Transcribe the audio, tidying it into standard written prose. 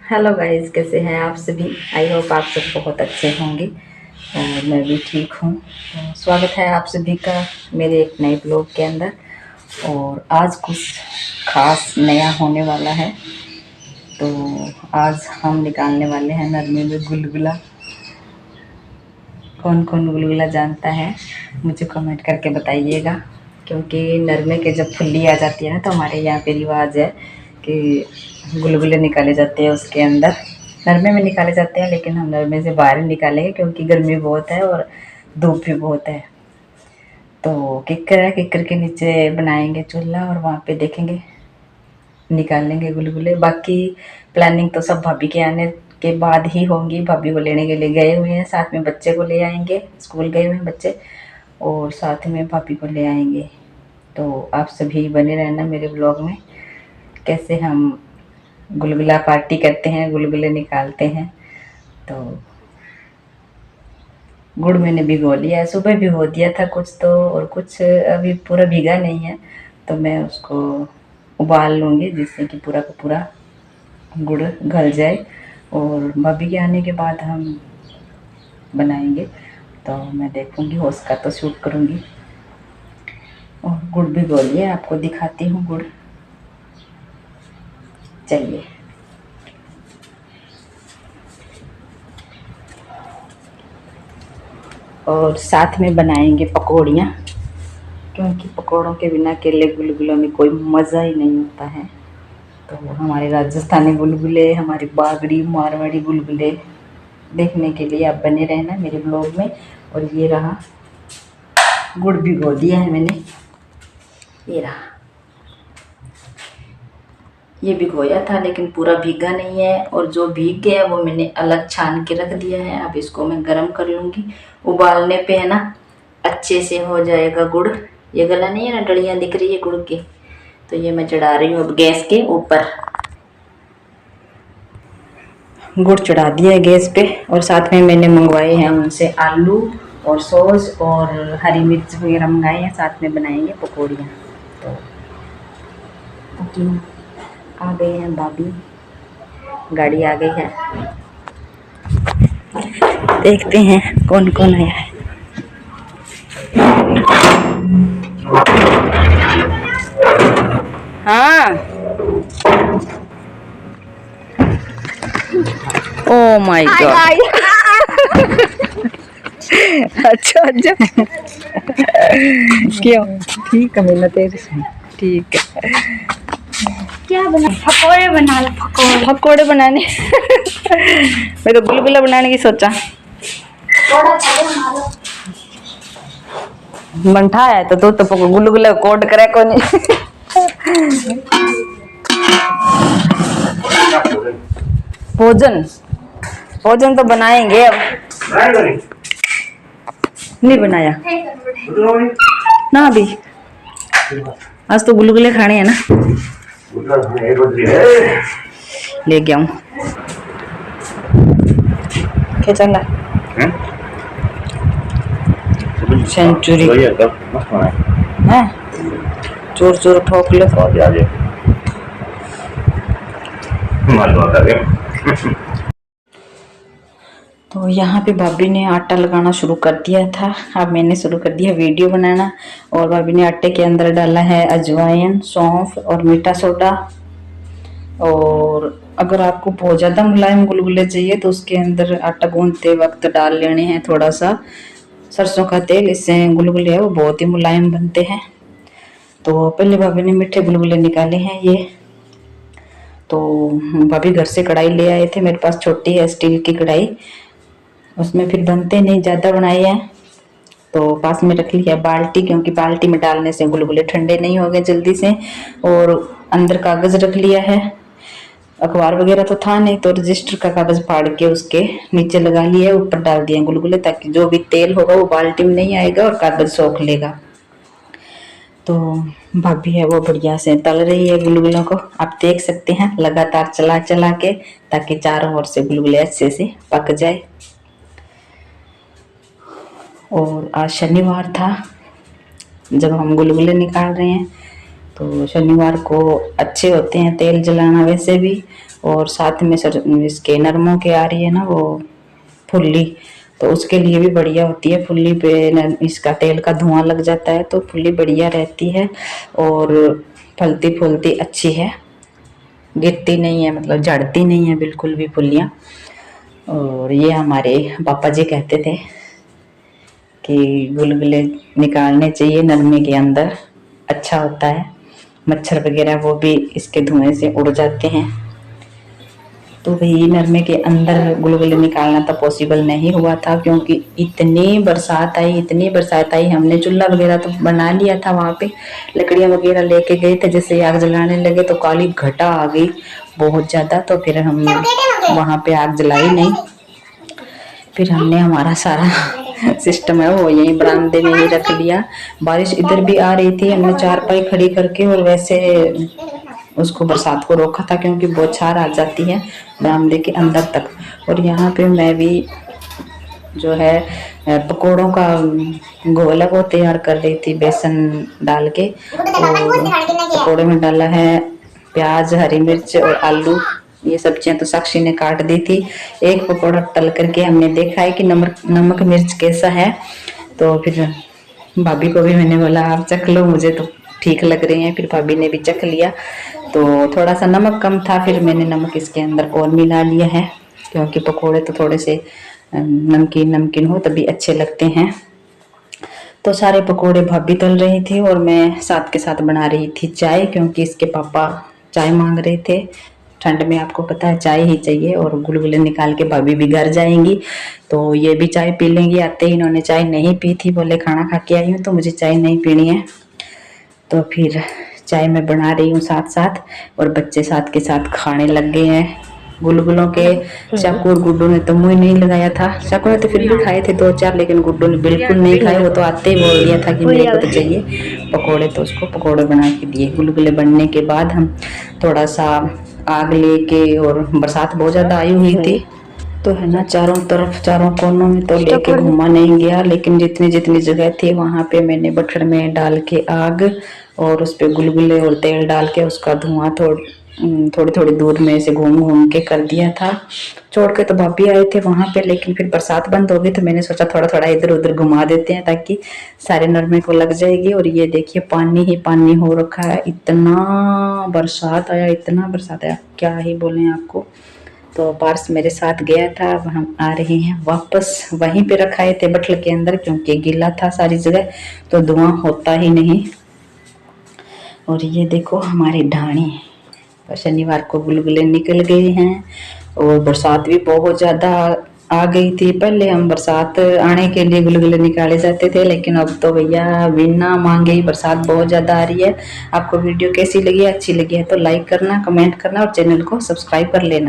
Hello guys, कैसे हैं आप सभी। आई होप आप सब बहुत अच्छे होंगे और मैं भी ठीक हूँ। तो स्वागत है आप सभी का मेरे एक नए ब्लॉग के अंदर। और आज कुछ खास नया होने वाला है। तो आज हम निकालने वाले हैं नरमे में गुलगुला। कौन कौन गुलगुला जानता है मुझे कमेंट करके बताइएगा, क्योंकि नरमे के जब फुल्ली आ जाती है ना, तो हमारे यहाँ पे रिवाज है कि गुलगुले निकाले जाते हैं उसके अंदर। नरमे में निकाले जाते हैं, लेकिन हम नरमे से बाहर निकालेंगे क्योंकि गर्मी बहुत है और धूप भी बहुत है। तो किक्कर है, किक्कर के नीचे बनाएंगे चूल्हा और वहाँ पे देखेंगे, निकालेंगे गुलगुले। बाकी प्लानिंग तो सब भाभी के आने के बाद ही होंगी। भाभी को लेने के लिए गए हुए हैं, साथ में बच्चे को ले आएंगे, स्कूल गए हुए हैं बच्चे, और साथ में भाभी को ले आएंगे। तो आप सभी बने रहना मेरे ब्लॉग में, कैसे हम गुलगुला पार्टी करते हैं, गुलगुले निकालते हैं। तो गुड़ मैंने भिगो लिया है, सुबह भिगो दिया था कुछ तो, और कुछ अभी पूरा भीगा नहीं है। तो मैं उसको उबाल लूँगी जिससे कि पूरा का पूरा गुड़ गल जाए, और भाभी के आने के बाद हम बनाएंगे। तो मैं देखूँगी, हो सका तो शूट करूँगी। और गुड़ भिगो लिया, आपको दिखाती हूँ गुड़। चलिए। और साथ में बनाएंगे पकौड़ियाँ, क्योंकि पकौड़ों के बिना केले गुलगुलों में कोई मज़ा ही नहीं होता है। तो हमारे राजस्थानी गुलगुले, हमारी बागड़ी मारवाड़ी गुलगुले देखने के लिए आप बने रहना मेरे ब्लॉग में। और ये रहा गुड़ भिगो दिया है मैंने, ये रहा। ये भिगोया था लेकिन पूरा भीगा नहीं है, और जो भीग गया वो मैंने अलग छान के रख दिया है। अब इसको मैं गरम कर लूँगी। उबालने पे है ना अच्छे से हो जाएगा गुड़। ये गला नहीं है ना, डलियाँ दिख रही है गुड़ की। तो ये मैं चढ़ा रही हूँ अब गैस के ऊपर। गुड़ चढ़ा दिया है गैस पे, और साथ में मैंने मंगवाए हैं उनसे आलू और सॉस और हरी मिर्च वगैरह मंगाए हैं। साथ में बनाएंगे पकौड़ियाँ। तो आ गए हैं भाभी, गाड़ी आ गई है। देखते हैं कौन कौन आया है। हाँ, ओ माय गॉड। अच्छा अच्छा, क्यों? ठीक है, मिला तेरे से। ठीक है, क्या बना? पकोड़े बना लो। पकोड़े बनाने। मैं तो गुलगुला बनाने की सोचा। मंठा है तो तू तो गुलगुला कोट करे को नहीं। भोजन भोजन तो बनाएंगे अब। नहीं बनाया ना अभी, आज तो गुलगुले खाने हैं ना। ले गया हूँ, क्या चल रहा सेंचुरी है। चोर चोर ठोक लो तो यहाँ पे भाभी ने आटा लगाना शुरू कर दिया था। अब मैंने शुरू कर दिया वीडियो बनाना। और भाभी ने आटे के अंदर डाला है अजवाइन, सौंफ और मीठा सोडा। और अगर आपको बहुत ज़्यादा मुलायम गुलगुले चाहिए तो उसके अंदर आटा गूंदते वक्त डाल लेने हैं थोड़ा सा सरसों का तेल। इससे गुलगुले है वो बहुत ही मुलायम बनते हैं। तो पहले भाभी ने मीठे गुलगुले निकाले हैं ये। तो भाभी घर से कढ़ाई ले आए थे, मेरे पास छोटी है स्टील की कढ़ाई, उसमें फिर बनते नहीं, ज़्यादा बनाए हैं तो पास में रख लिया बाल्टी, क्योंकि बाल्टी में डालने से गुलगुले ठंडे नहीं हो गए जल्दी से। और अंदर कागज़ रख लिया है, अखबार वगैरह तो था नहीं, तो रजिस्टर का कागज़ फाड़ के उसके नीचे लगा लिया है, ऊपर डाल दिए गुलगुले, ताकि जो भी तेल होगा वो बाल्टी में नहीं आएगा और कागज़ सोख लेगा। तो भाभी है वो बढ़िया से तल रही है गुलगुलों को, आप देख सकते हैं लगातार चला चला के, ताकि चारों ओर से गुलगुले अच्छे से पक जाए। और आज शनिवार था जब हम गुलगुले निकाल रहे हैं, तो शनिवार को अच्छे होते हैं तेल जलाना वैसे भी, और साथ में इसके नरमों के आ रही है ना वो फुल्ली, तो उसके लिए भी बढ़िया होती है। फुल्ली पे इसका तेल का धुआं लग जाता है तो फुल्ली बढ़िया रहती है और फलती फूलती अच्छी है, गिरती नहीं है, मतलब झड़ती नहीं है बिल्कुल भी फुल्लियाँ। और ये हमारे पापा जी कहते थे कि गुलगुले निकालने चाहिए नरमे के अंदर, अच्छा होता है, मच्छर वगैरह वो भी इसके धुएं से उड़ जाते हैं। तो भाई नरमे के अंदर गुलगुले निकालना तो पॉसिबल नहीं हुआ था क्योंकि इतनी बरसात आई, हमने चूल्हा वगैरह तो बना लिया था, वहाँ पे लकड़ियाँ वगैरह लेके गए थे, जैसे आग जलाने लगे तो काली घटा आ गई बहुत ज़्यादा। तो फिर हम वहाँ पे आग जलाई नहीं, फिर हमने हमारा सारा सिस्टम है वो यहीं बरामदे में ही रख लिया। बारिश इधर भी आ रही थी, हमने चारपाई खड़ी करके और वैसे उसको बरसात को रोका था क्योंकि बौछार आ जाती है बरामदे के अंदर तक। और यहाँ पे मैं भी जो है पकोड़ों का घोल है वो तैयार कर रही थी बेसन डाल के। और पकोड़े में डाला है प्याज, हरी मिर्च और आलू, ये सब्जियां तो साक्षी ने काट दी थी। एक पकौड़ा तल करके हमने देखा है कि नमक मिर्च कैसा है, तो फिर भाभी को भी मैंने बोला आप चख लो, मुझे तो ठीक लग रही हैं। फिर भाभी ने भी चख लिया तो थोड़ा सा नमक कम था, फिर मैंने नमक इसके अंदर और मिला लिया है क्योंकि पकोड़े तो थोड़े से नमकीन नमकीन हो तभी अच्छे लगते हैं। तो सारे पकोड़े भाभी तल रही थी और मैं साथ के साथ बना रही थी चाय, क्योंकि इसके पापा चाय मांग रहे थे। ठंड में आपको पता है चाय ही चाहिए, और गुलगुले निकाल के भाभी भी घर जाएंगी तो ये भी चाय पी लेंगी। आते ही इन्होंने चाय नहीं पी थी, बोले खाना खा के आई हूँ तो मुझे चाय नहीं पीनी है। तो फिर चाय मैं बना रही हूँ साथ साथ, और बच्चे साथ के साथ खाने लग गए हैं गुलगुलों के। चाकू और गुड्डू ने तो मुँह नहीं लगाया था, चाकू ने तो फिर भी खाए थे 2-4, लेकिन गुड्डू ने बिल्कुल नहीं खाए। वो तो आते ही बोल दिया था कि मेरे को तो चाहिए पकोड़े, तो उसको पकोड़े बना के दिए। गुलगुले बनने के बाद हम थोड़ा सा आग लेके, और बरसात बहुत ज़्यादा आई हुई थी तो है ना चारों तरफ चारों कोनों में तो लेके घुमा नहीं गया, लेकिन जितनी जितनी जगह थी वहाँ पे मैंने बट्ठड़ में डाल के आग और उस पर गुलगुले और तेल डाल के उसका धुआं थोड़ी थोड़ी दूर में से घूम घूम के कर दिया था। छोड़ के तो भाभी आए थे वहाँ पे, लेकिन फिर बरसात बंद हो गई तो मैंने सोचा थोड़ा थोड़ा इधर उधर घुमा देते हैं ताकि सारे नरमे को लग जाएगी। और ये देखिए पानी ही पानी हो रखा है, इतना बरसात आया क्या ही बोलें आपको। तो पार्स मेरे साथ गया था, अब हम आ रहे हैं वापस। वहीं पे रखाए थे बटल के अंदर क्योंकि गीला था सारी जगह तो धुआं होता ही नहीं। और ये देखो हमारी ढाणी, शनिवार को गुलगुले निकल गए हैं और बरसात भी बहुत ज़्यादा आ गई थी। पहले हम बरसात आने के लिए गुलगुले निकाले जाते थे, लेकिन अब तो भैया बिना मांगे ही बरसात बहुत ज़्यादा आ रही है। आपको वीडियो कैसी लगी, अच्छी लगी है तो लाइक करना, कमेंट करना और चैनल को सब्सक्राइब कर लेना।